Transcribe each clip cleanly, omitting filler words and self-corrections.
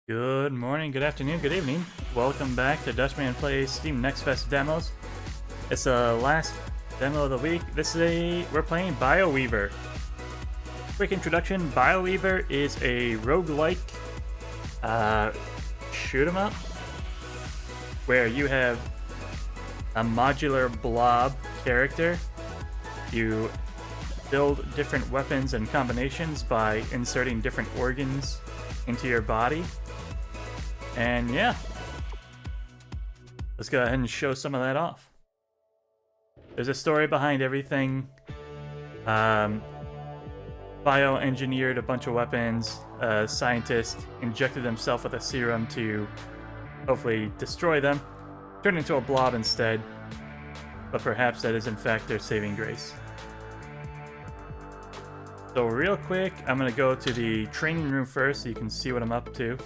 Good morning, good afternoon, good evening. Welcome back to Dutchman Plays Steam Next Fest demos. It's the last demo of the week. We're playing Bioweaver. Quick introduction: Bioweaver is a roguelike shoot 'em up where you have a modular blob character. You build different weapons and combinations by inserting different organs into your body. And yeah, let's go ahead and show some of that off. There's a story behind everything. Bioengineered a bunch of weapons. A scientist injected himself with a serum to hopefully destroy them. Turned into a blob instead. But perhaps that is in fact their saving grace. So real quick, I'm going to go to the training room first so you can see what I'm up to.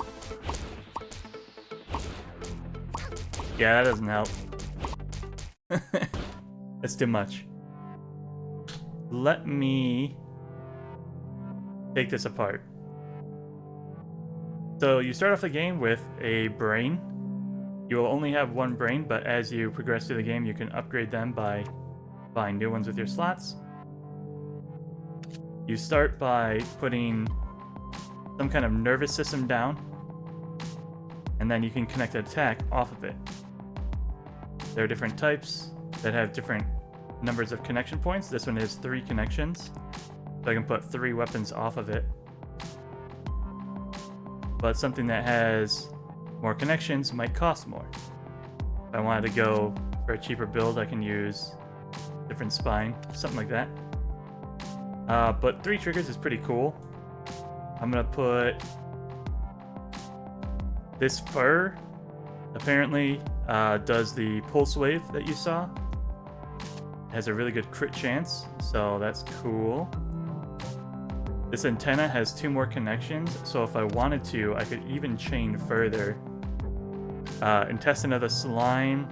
Yeah, that doesn't help. That's too much. Let me take this apart. So you start off the game with a brain. You will only have one brain, but as you progress through the game, you can upgrade them by buying new ones with your slots. You start by putting some kind of nervous system down, and then you can connect an attack off of it. There are different types that have different numbers of connection points. This one has 3 connections, so I can put 3 weapons off of it. But something that has more connections might cost more. If I wanted to go for a cheaper build, I can use different spine, something like that. But 3 triggers is pretty cool. I'm gonna put this fur. Apparently does the pulse wave that you saw. It has a really good crit chance, so that's cool. This antenna has 2 more connections, so if I wanted to, I could even chain further. Intestine of the slime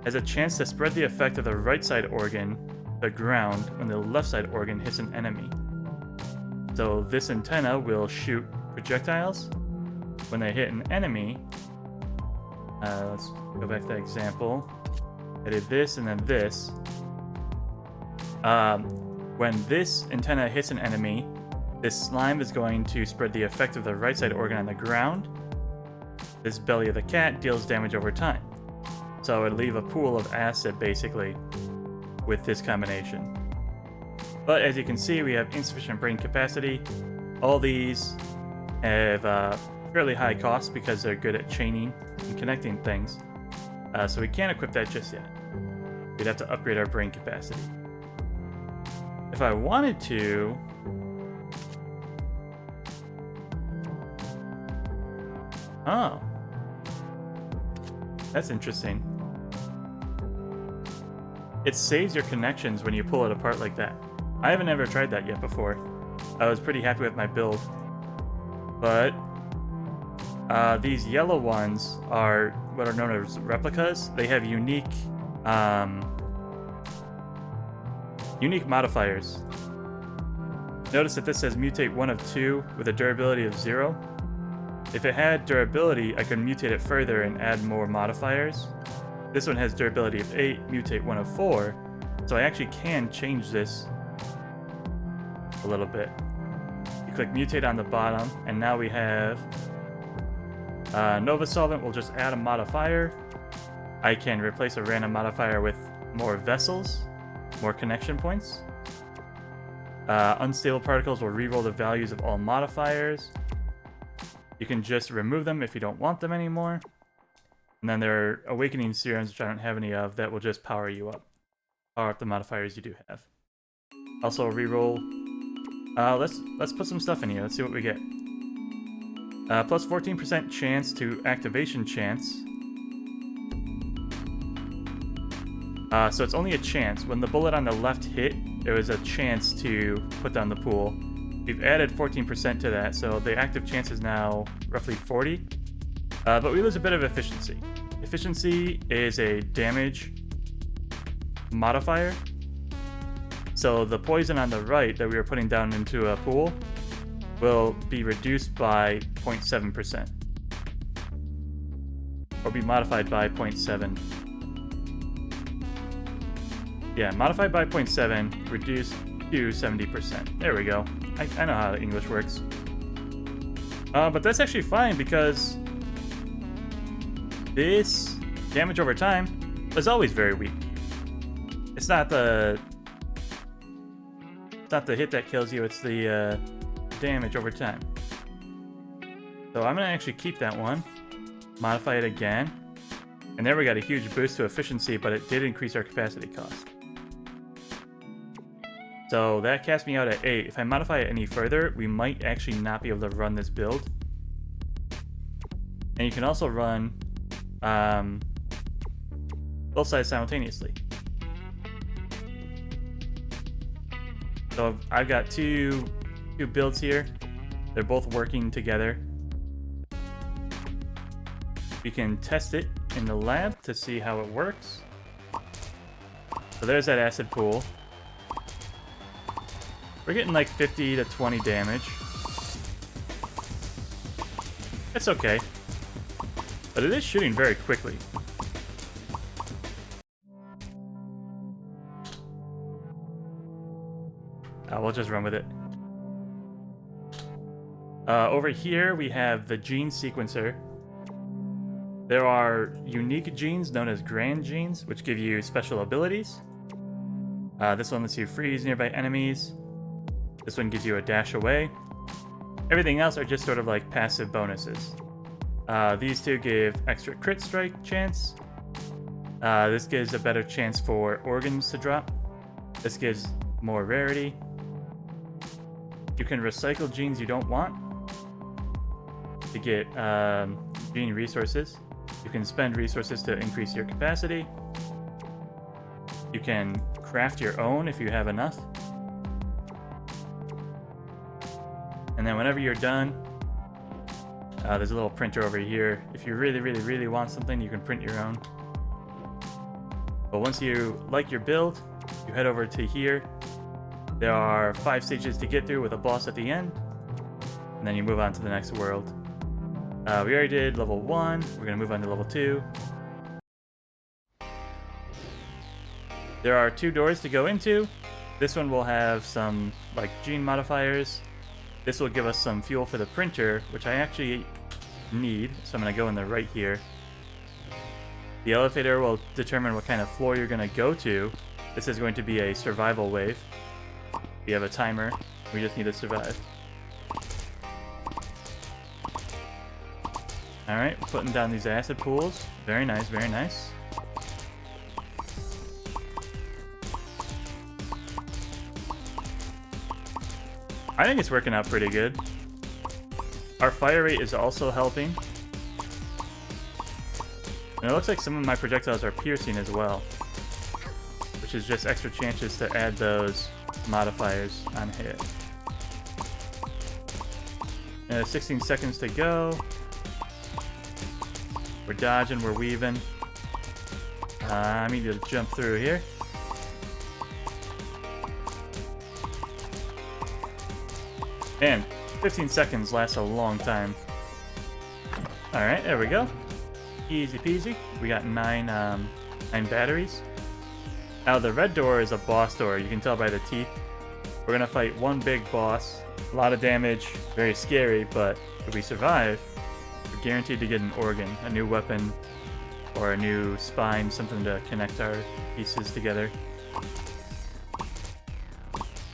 has a chance to spread the effect of the right side organ to the ground when the left side organ hits an enemy. So this antenna will shoot projectiles. When they hit an enemy, let's go back to that example. I did this and then this. When this antenna hits an enemy, this slime is going to spread the effect of the right side organ on the ground. This belly of the cat deals damage over time. So it would leave a pool of acid basically with this combination. But as you can see, we have insufficient brain capacity. All these have fairly high costs because they're good at chaining and connecting things. So we can't equip that just yet. We'd have to upgrade our brain capacity. If I wanted to, oh, that's interesting. It saves your connections when you pull it apart like that. I haven't ever tried that yet before. I was pretty happy with my build. But these yellow ones are what are known as replicas. They have unique modifiers. Notice that this says mutate 1 of 2 with a durability of 0. If it had durability, I could mutate it further and add more modifiers. This one has durability of 8, mutate 1 of 4, so I actually can change this a little bit. You click mutate on the bottom, and now we have Nova Solvent will just add a modifier. I can replace a random modifier with more vessels, more connection points. Unstable particles will reroll the values of all modifiers. You can just remove them if you don't want them anymore. And then there are awakening serums, which I don't have any of, that will just power you up. Power up the modifiers you do have. Also reroll. Let's put some stuff in here. Let's see what we get. Plus 14% chance to activation chance. So it's only a chance. When the bullet on the left hit, there was a chance to put down the pool. We've added 14% to that, so the active chance is now roughly 40. But we lose a bit of efficiency. Efficiency is a damage modifier. So the poison on the right that we were putting down into a pool will be reduced by 0.7%. Or be modified by 0.7. Yeah, modified by 0.7, reduced to 70%. There we go. I know how English works. But that's actually fine because this damage over time is always very weak. It's not the hit that kills you, it's the damage over time. So I'm gonna actually keep that one, modify it again, and there we got a huge boost to efficiency, but it did increase our capacity cost. So that casts me out at 8. If I modify it any further, we might actually not be able to run this build. And you can also run both sides simultaneously. So I've got two builds here. They're both working together. We can test it in the lab to see how it works. So there's that acid pool. We're getting like 50 to 20 damage. It's okay. But it is shooting very quickly. We'll just run with it. Over here we have the gene sequencer. There are unique genes known as grand genes, which give you special abilities. This one lets you freeze nearby enemies. This one gives you a dash away. Everything else are just sort of like passive bonuses. These two give extra crit strike chance. This gives a better chance for organs to drop. This gives more rarity. You can recycle genes you don't want to get gene resources. You can spend resources to increase your capacity. You can craft your own if you have enough. And then whenever you're done, there's a little printer over here. If you really want something, you can print your own. But once you like your build, you head over to here. There are 5 stages to get through with a boss at the end. And then you move on to the next world. We already did level 1. We're going to move on to level 2. There are 2 doors to go into. This one will have some like gene modifiers. This will give us some fuel for the printer, which I actually need. So I'm going to go in the right here. The elevator will determine what kind of floor you're going to go to. This is going to be a survival wave. We have a timer. We just need to survive. Alright, putting down these acid pools. Very nice, very nice. I think it's working out pretty good. Our fire rate is also helping. And it looks like some of my projectiles are piercing as well, which is just extra chances to add those modifiers on hit. 16 seconds to go. We're dodging, we're weaving. I need to jump through here. Man, 15 seconds lasts a long time. Alright, there we go. Easy peasy. We got 9 batteries. Now the red door is a boss door, you can tell by the teeth. We're gonna fight one big boss. A lot of damage, very scary, but if we survive, we're guaranteed to get an organ, a new weapon, or a new spine, something to connect our pieces together.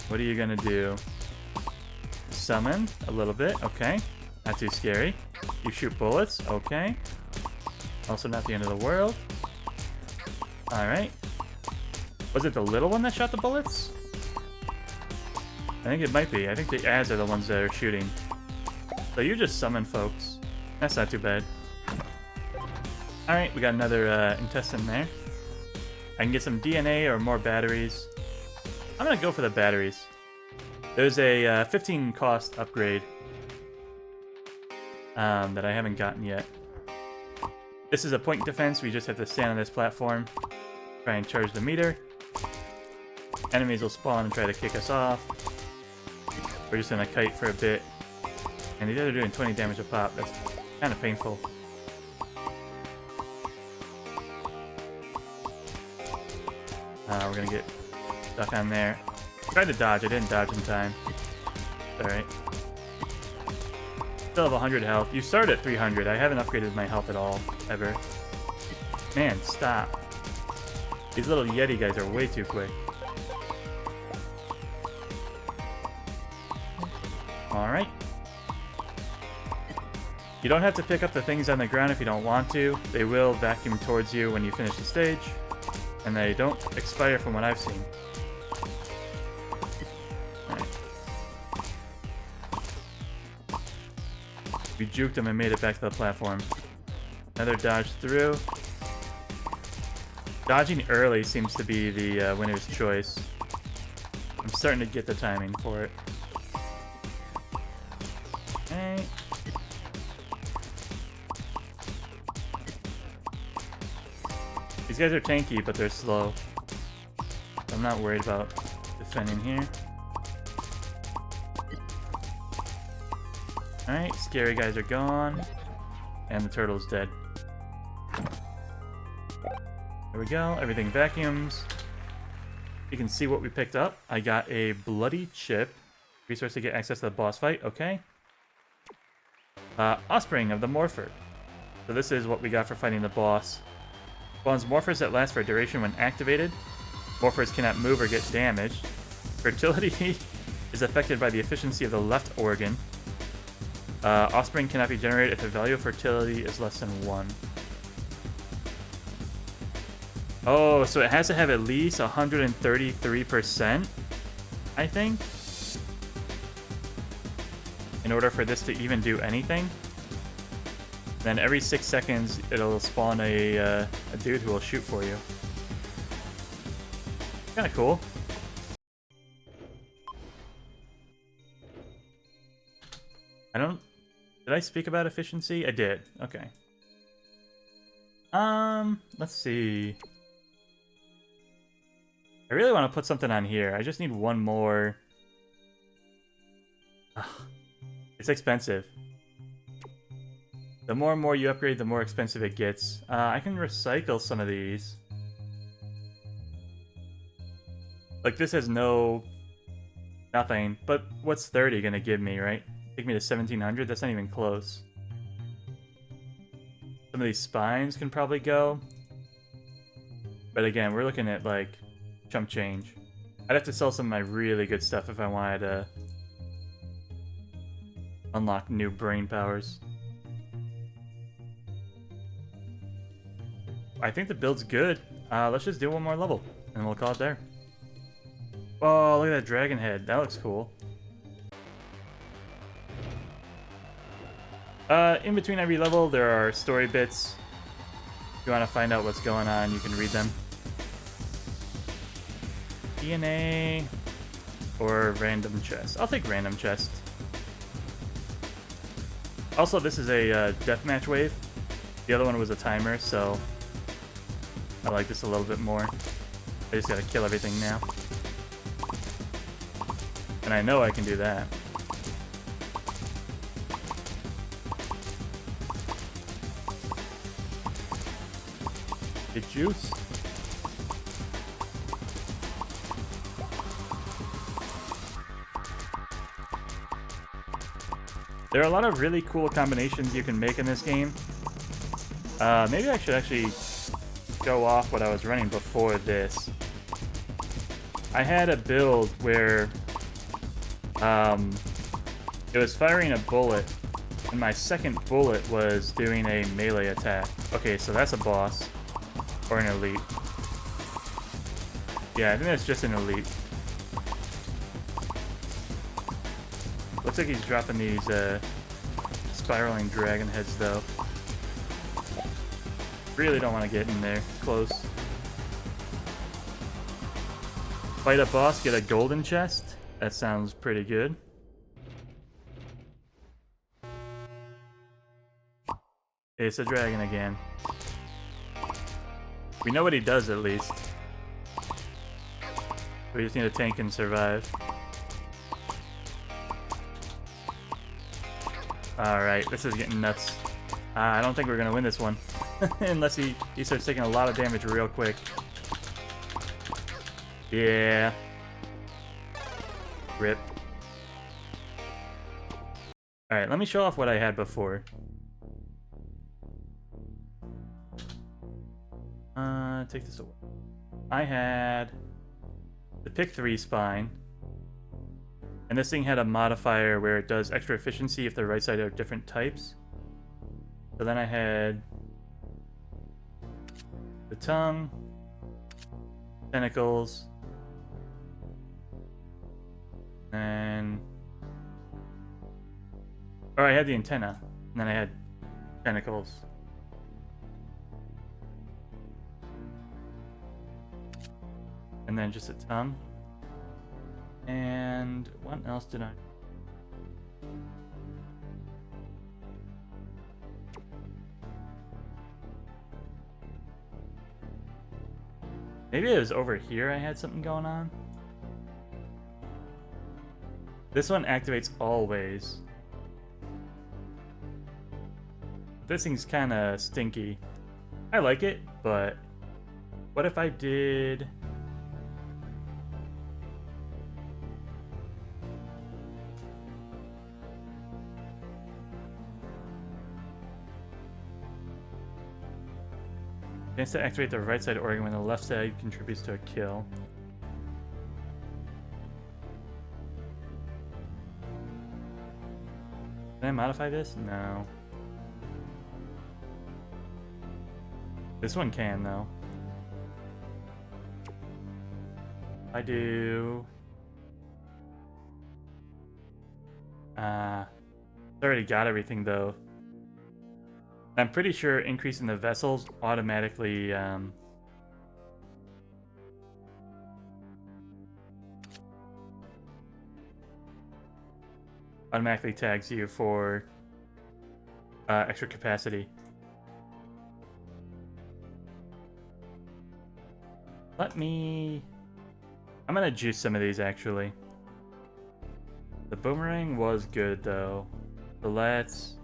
What are you gonna do? Summon a little bit, okay. Not too scary. You shoot bullets, okay. Also not the end of the world. Alright. Was it the little one that shot the bullets? I think it might be. I think the ads are the ones that are shooting. So you just summon folks. That's not too bad. Alright, we got another intestine there. I can get some DNA or more batteries. I'm gonna go for the batteries. There's a 15 cost upgrade that I haven't gotten yet. This is a point defense. We just have to stand on this platform, try and charge the meter. Enemies will spawn and try to kick us off. We're just gonna kite for a bit. And these guys are doing 20 damage a pop. That's kind of painful. We're gonna get stuck on there. Tried to dodge. I didn't dodge in time. Alright. Still have 100 health. You start at 300. I haven't upgraded my health at all, ever. Man, stop. These little Yeti guys are way too quick. Alright. You don't have to pick up the things on the ground if you don't want to. They will vacuum towards you when you finish the stage. And they don't expire from what I've seen. Alright. We juked them and made it back to the platform. Another dodge through. Dodging early seems to be the winner's choice. I'm starting to get the timing for it. Okay. These guys are tanky, but they're slow. I'm not worried about defending here. Alright, scary guys are gone. And the turtle's dead. There we go, everything vacuums. You can see what we picked up. I got a bloody chip. Resource to get access to the boss fight, okay. Offspring of the Morpher. So this is what we got for fighting the boss. Spawns morphers that last for a duration when activated. Morphers cannot move or get damaged. Fertility is affected by the efficiency of the left organ. Offspring cannot be generated if the value of fertility is less than 1. Oh, so it has to have at least 133%, I think, in order for this to even do anything. Then every 6 seconds, it'll spawn a dude who will shoot for you. Kind of cool. Did I speak about efficiency? I did. Okay. Let's see. I really want to put something on here. I just need one more. Ugh. It's expensive. The more and more you upgrade, the more expensive it gets. I can recycle some of these. Like, this has nothing. But what's 30 gonna give me, right? Take me to 1700? That's not even close. Some of these spines can probably go. But again, we're looking at, like, chump change. I'd have to sell some of my really good stuff if I wanted to unlock new brain powers. I think the build's good. Let's just do one more level, and we'll call it there. Oh, look at that dragon head. That looks cool. In between every level, there are story bits. If you want to find out what's going on, you can read them. DNA or random chest. I'll take random chest. Also, this is a deathmatch wave. The other one was a timer, so I like this a little bit more. I just gotta kill everything now. And I know I can do that. Get juice. There are a lot of really cool combinations you can make in this game. Maybe I should actually go off what I was running before this. I had a build where it was firing a bullet, and my second bullet was doing a melee attack. Okay, so that's a boss. Or an elite. Yeah, I think that's just an elite. Looks like he's dropping these spiraling dragon heads, though. Really don't want to get in there close. Fight a boss, get a golden chest. That sounds pretty good. It's a dragon again. We know what he does, at least. We just need a tank and survive. Alright, this is getting nuts. I don't think we're gonna win this one. Unless he starts taking a lot of damage real quick. Yeah. Rip. Alright, let me show off what I had before. Take this away. I had the pick 3 spine. And this thing had a modifier where it does extra efficiency if the right side are different types. So then I had the tongue, tentacles, and or I had the antenna, and then I had tentacles. And then just a tongue. And what else did I? Maybe it was over here I had something going on. This one activates always. This thing's kind of stinky. I like it, but what if I did... Chance to activate the right side organ when the left side contributes to a kill. Can I modify this? No. This one can, though. I do... I already got everything, though. I'm pretty sure increasing the vessels automatically tags you for extra capacity. I'm gonna juice some of these actually. The boomerang was good though. So let's...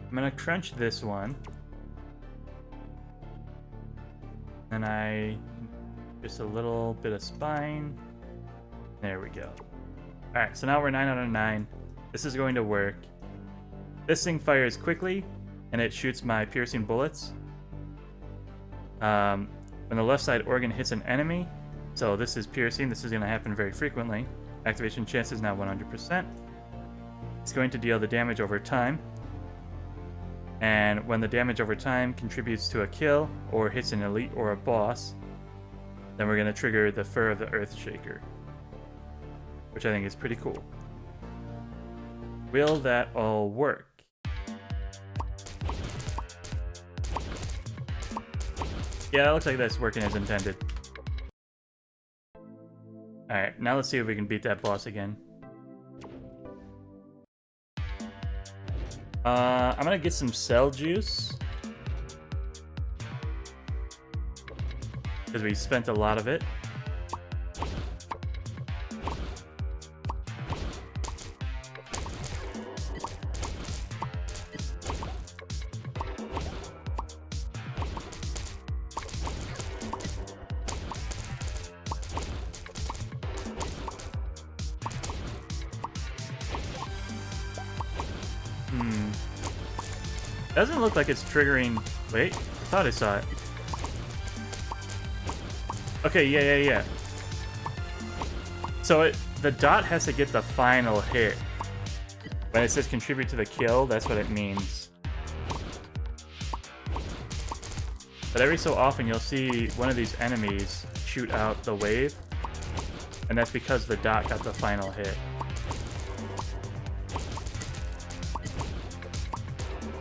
I'm gonna crunch this one. And just a little bit of spine. There we go. Alright, so now we're 9 out of 9. This is going to work. This thing fires quickly, and it shoots my piercing bullets. When the left side organ hits an enemy, so this is piercing, this is going to happen very frequently. Activation chance is now 100%. It's going to deal the damage over time. And when the damage over time contributes to a kill or hits an elite or a boss, then we're going to trigger the Fur of the Earthshaker, which I think is pretty cool. Will that all work? Yeah, it looks like that's working as intended. Alright, now let's see if we can beat that boss again. I'm gonna get some cell juice, because we spent a lot of it. Doesn't look like it's triggering... Wait, I thought I saw it. Okay, yeah. So the dot has to get the final hit. When it says contribute to the kill, that's what it means. But every so often you'll see one of these enemies shoot out the wave, and that's because the dot got the final hit.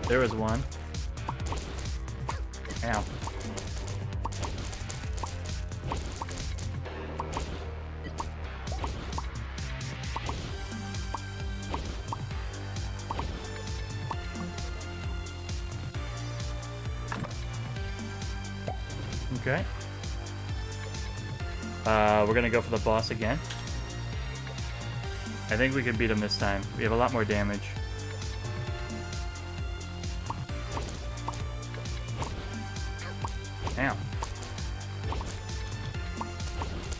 There was one. Ow. Okay. We're gonna go for the boss again. I think we can beat him this time. We have a lot more damage. Damn.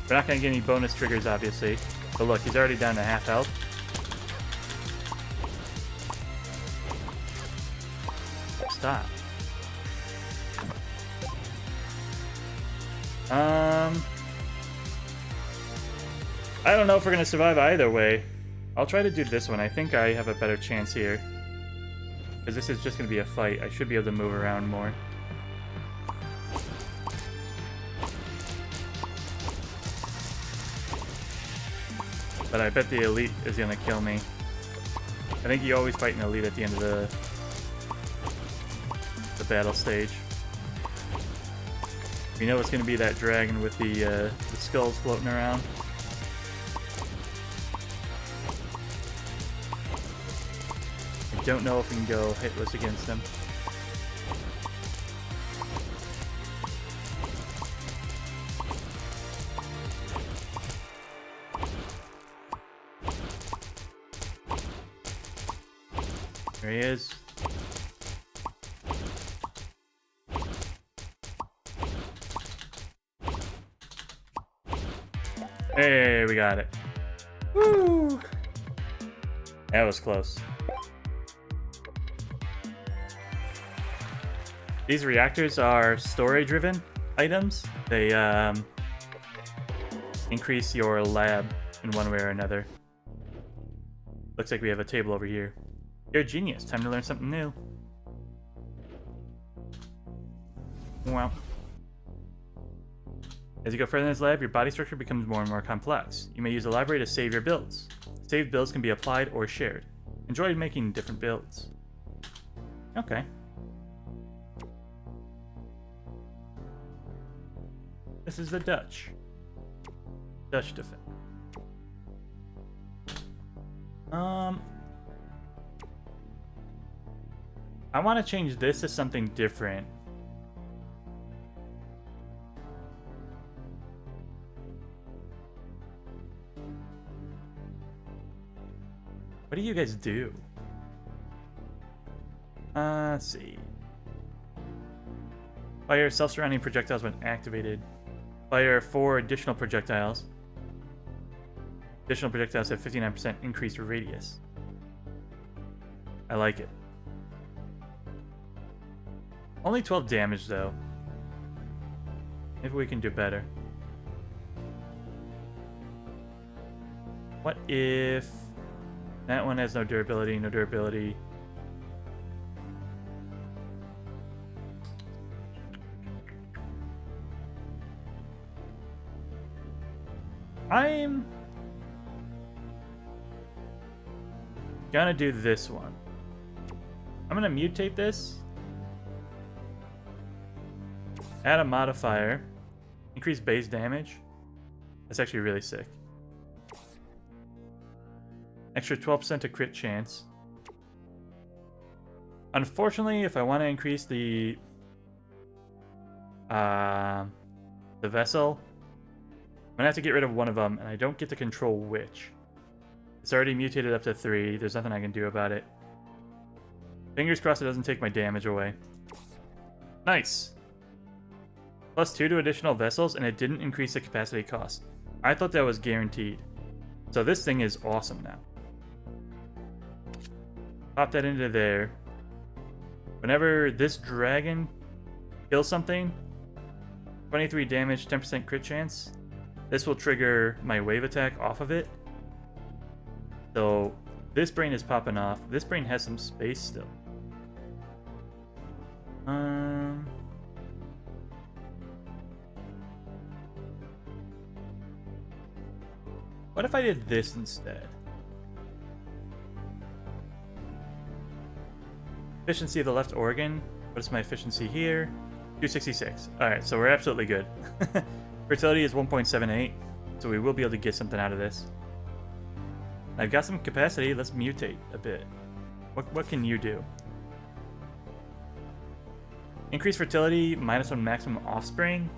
We're not gonna get any bonus triggers, obviously. But look, he's already down to half health. Stop. I don't know if we're gonna survive either way. I'll try to do this one. I think I have a better chance here. Because this is just gonna be a fight. I should be able to move around more. But I bet the elite is gonna kill me. I think you always fight an elite at the end of the battle stage. We know it's gonna be that dragon with the skulls floating around. I don't know if we can go hitless against him. There he is. Hey, we got it. Woo! That was close. These reactors are story-driven items. They increase your lab in one way or another. Looks like we have a table over here. You're a genius. Time to learn something new. Wow. As you go further in this lab, your body structure becomes more and more complex. You may use a library to save your builds. Saved builds can be applied or shared. Enjoy making different builds. Okay. This is the Dutch defense. I want to change this to something different. What do you guys do? Let's see. Fire self-surrounding projectiles when activated. Fire 4 additional projectiles. Additional projectiles have 59% increased radius. I like it. Only 12 damage though. Maybe we can do better. What if that one has no durability, no durability? I'm gonna do this one. I'm gonna mutate this. Add a modifier. Increase base damage. That's actually really sick. Extra 12% to crit chance. Unfortunately, if I want to increase the vessel, I'm gonna have to get rid of one of them, and I don't get to control which. It's already mutated up to 3. There's nothing I can do about it. Fingers crossed it doesn't take my damage away. Nice. +2 to additional vessels, and it didn't increase the capacity cost. I thought that was guaranteed. So this thing is awesome now. Pop that into there. Whenever this dragon kills something, 23 damage, 10% crit chance. This will trigger my wave attack off of it. So this brain is popping off. This brain has some space still. What if I did this instead? Efficiency of the left organ. What is my efficiency here? 266. Alright, so we're absolutely good. Fertility is 1.78, so we will be able to get something out of this. I've got some capacity. Let's mutate a bit. What can you do? Increase fertility, -1 maximum offspring.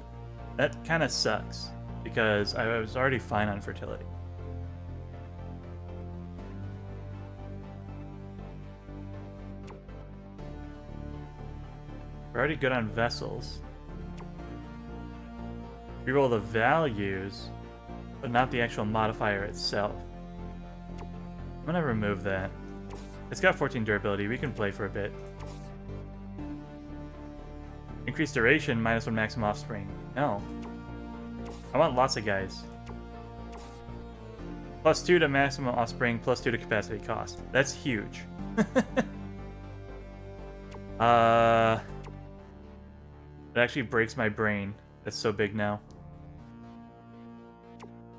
That kind of sucks, because I was already fine on fertility. We're already good on vessels. Reroll the values, but not the actual modifier itself. I'm gonna remove that. It's got 14 durability, we can play for a bit. Increased duration, -1 maximum offspring. No. I want lots of guys. +2 to maximum offspring, +2 to capacity cost. That's huge. It actually breaks my brain. That's so big now.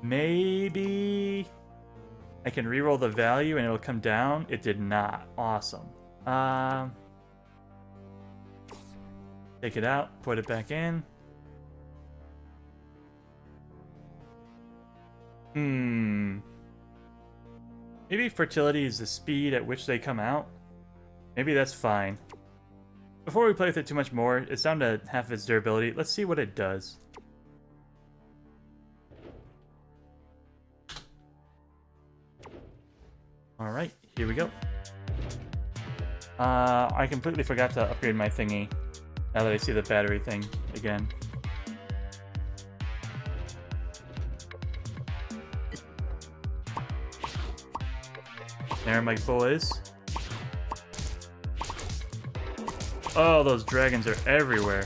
Maybe I can reroll the value and it'll come down. It did not. Awesome. Take it out, put it back in. Maybe fertility is the speed at which they come out. Maybe that's fine. Before we play with it too much more, it's down to half of its durability. Let's see what it does. Alright, here we go. I completely forgot to upgrade my thingy now that I see the battery thing again. There, my boys. Oh, those dragons are everywhere.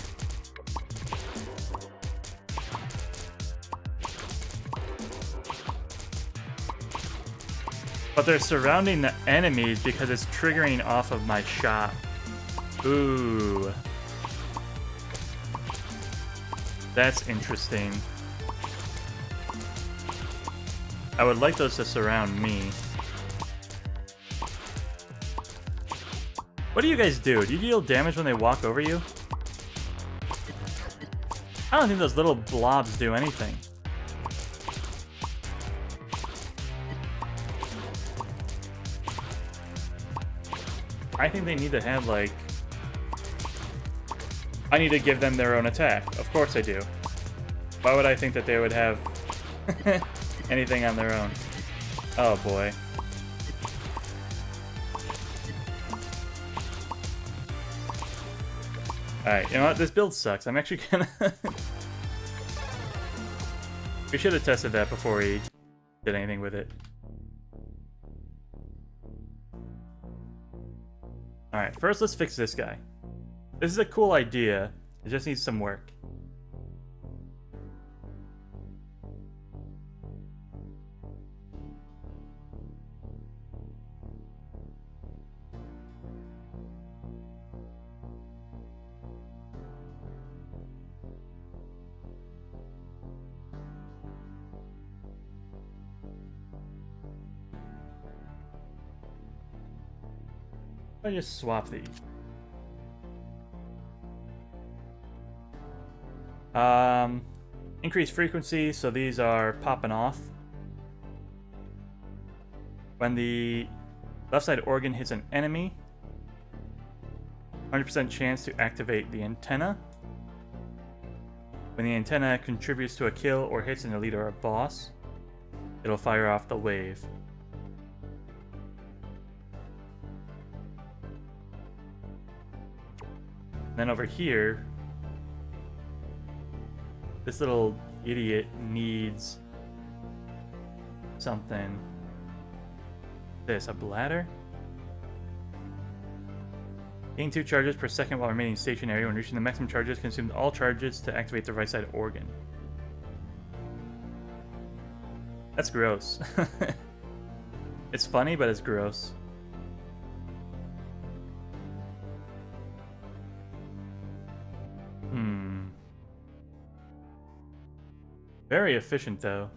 But they're surrounding the enemies because it's triggering off of my shot. Ooh. That's interesting. I would like those to surround me. What do you guys do? Do you deal damage when they walk over you? I don't think those little blobs do anything. I think they need to have, like... I need to give them their own attack. Of course I do. Why would I think that they would have anything on their own? Oh boy. Alright, you know what? This build sucks. I'm actually gonna... We should have tested that before we did anything with it. Alright, first let's fix this guy. This is a cool idea. It just needs some work. I just swap these. Increase frequency, so these are popping off. When the left side organ hits an enemy, 100% chance to activate the antenna. When the antenna contributes to a kill or hits an elite or a boss, it'll fire off the wave. Then over here, this little idiot needs something. This, a bladder? Gain 2 charges per second while remaining stationary. When reaching the maximum charges, consume all charges to activate the right side organ. That's gross. It's funny, but it's gross. Very efficient, though.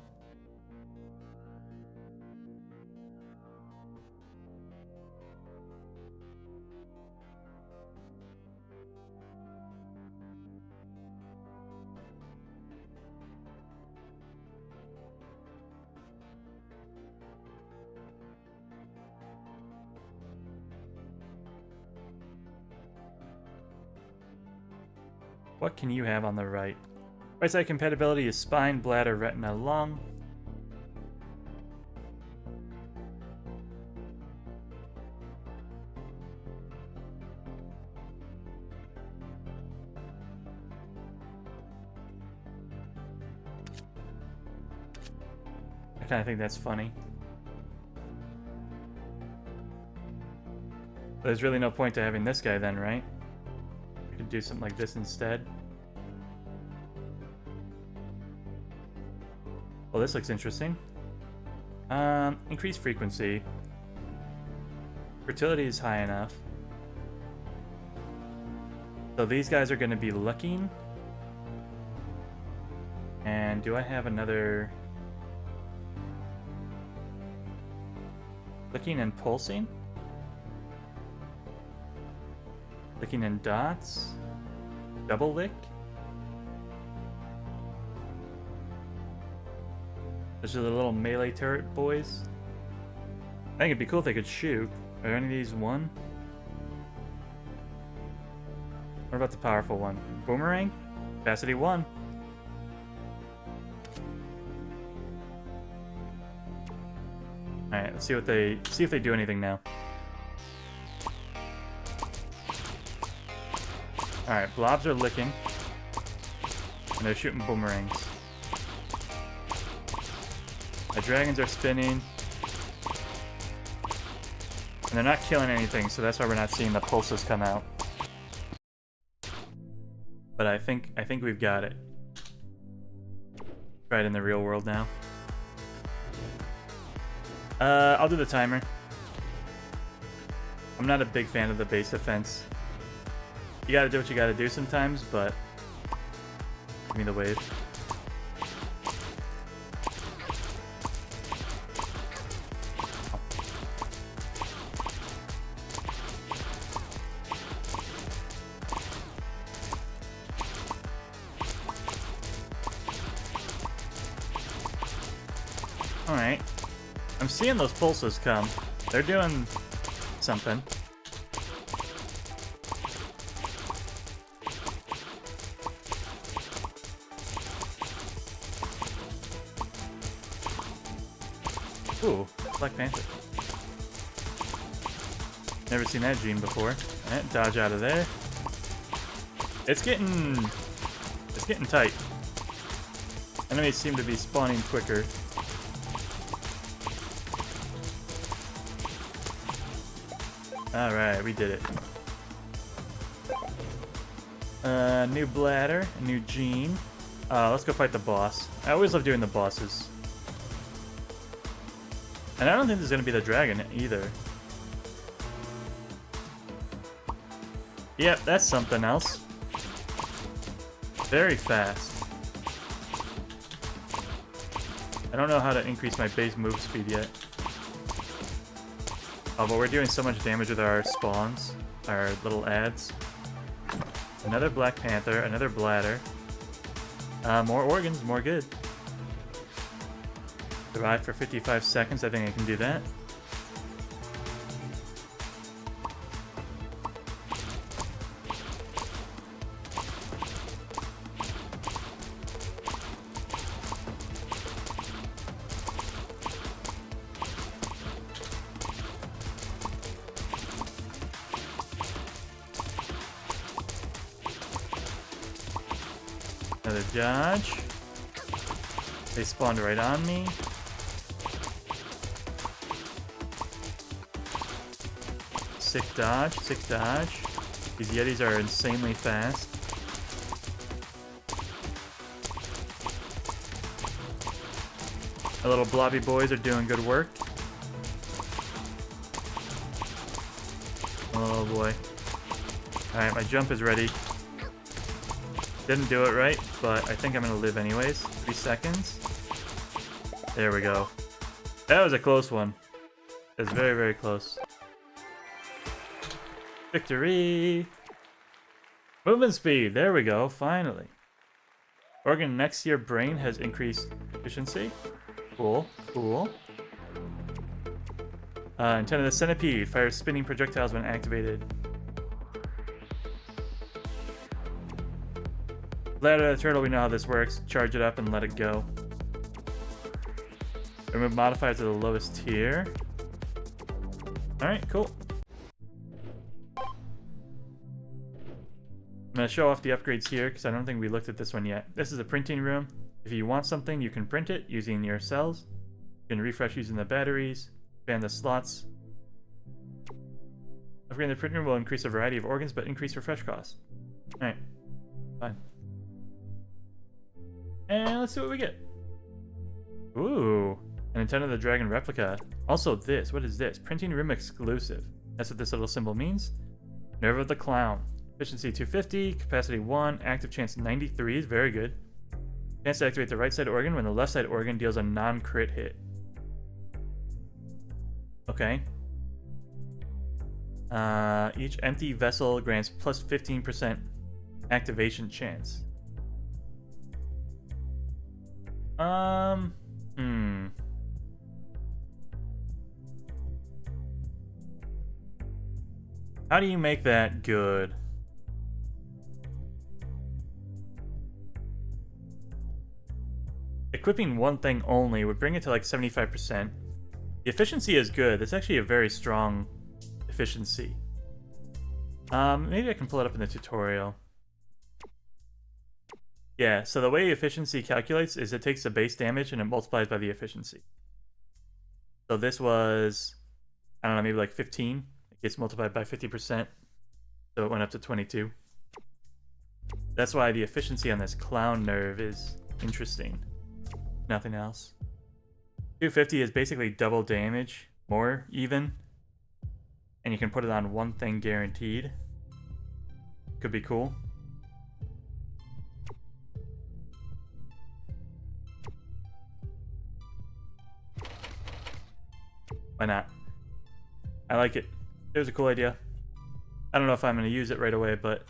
What can you have on the right? Right side compatibility is spine, bladder, retina, lung. I kind of think that's funny. But there's really no point to having this guy then, right? I could do something like this instead. Well, this looks interesting. Increased frequency. Fertility is high enough. So these guys are going to be looking. And do I have another... Looking and pulsing? Looking and dots? Double lick? Those are the little melee turret boys. I think it'd be cool if they could shoot. Are any of these one? What about the powerful one? Boomerang? Capacity 1. Alright, let's see if they do anything now. Alright, blobs are licking. And they're shooting boomerangs. The dragons are spinning. And they're not killing anything, so that's why we're not seeing the pulses come out. But I think we've got it. Try it in the real world now. I'll do the timer. I'm not a big fan of the base defense. You gotta do what you gotta do sometimes, but give me the wave. Alright. I'm seeing those pulses come. They're doing something. Ooh, Black Panther. Never seen that gene before. Alright, dodge out of there. It's getting tight. Enemies seem to be spawning quicker. Alright, we did it. New bladder, new gene. Let's go fight the boss. I always love doing the bosses. And I don't think there's gonna be the dragon either. Yep, that's something else. Very fast. I don't know how to increase my base move speed yet. Oh, but we're doing so much damage with our spawns, our little ads. Another Black Panther, another bladder. More organs, more good. Survive for 55 seconds, I think I can do that. Another dodge. They spawned right on me. Sick dodge, sick dodge. These Yetis are insanely fast. The little blobby boys are doing good work. Oh boy. Alright, my jump is ready. Didn't do it right, but I think I'm gonna live anyways. 3 seconds. There we go. That was a close one. It was very, very close. Victory! Movement speed! There we go, finally. Organ next to your brain has increased efficiency. Cool, cool. Antenna of the centipede fires spinning projectiles when activated. Ladder of the turtle, we know how this works. Charge it up and let it go. Remove modifier to the lowest tier. Alright, cool. I'm going to show off the upgrades here because I don't think we looked at this one yet. This is a printing room. If you want something, you can print it using your cells. You can refresh using the batteries, expand the slots. Upgrading the printing room will increase a variety of organs, but increase refresh costs. Alright, fine. And let's see what we get. Ooh, an Antenna of the Dragon replica. Also this, what is this? Printing room exclusive. That's what this little symbol means. Nerve of the Clown. Efficiency 250, capacity 1, active chance 93 is very good. Chance to activate the right side organ when the left side organ deals a non-crit hit. Okay. Each empty vessel grants plus 15% activation chance. How do you make that good? Equipping one thing only would bring it to like 75%. The efficiency is good. It's actually a very strong efficiency. Maybe I can pull it up in the tutorial. Yeah, so the way efficiency calculates is it takes the base damage and it multiplies by the efficiency. So this was, I don't know, maybe like 15. It gets multiplied by 50%. So it went up to 22. That's why the efficiency on this clown nerve is interesting. Nothing else. 250 is basically double damage, more even. And you can put it on one thing guaranteed. Could be cool. Why not? I like it. It was a cool idea. I don't know if I'm going to use it right away, but...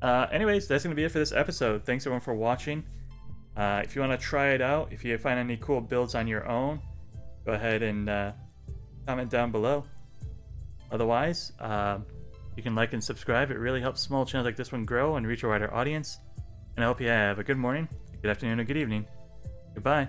anyways, that's going to be it for this episode. Thanks everyone for watching. If you want to try it out, if you find any cool builds on your own, go ahead and comment down below. Otherwise, you can like and subscribe. It really helps small channels like this one grow and reach a wider audience. And I hope you have a good morning, good afternoon, or good evening. Goodbye.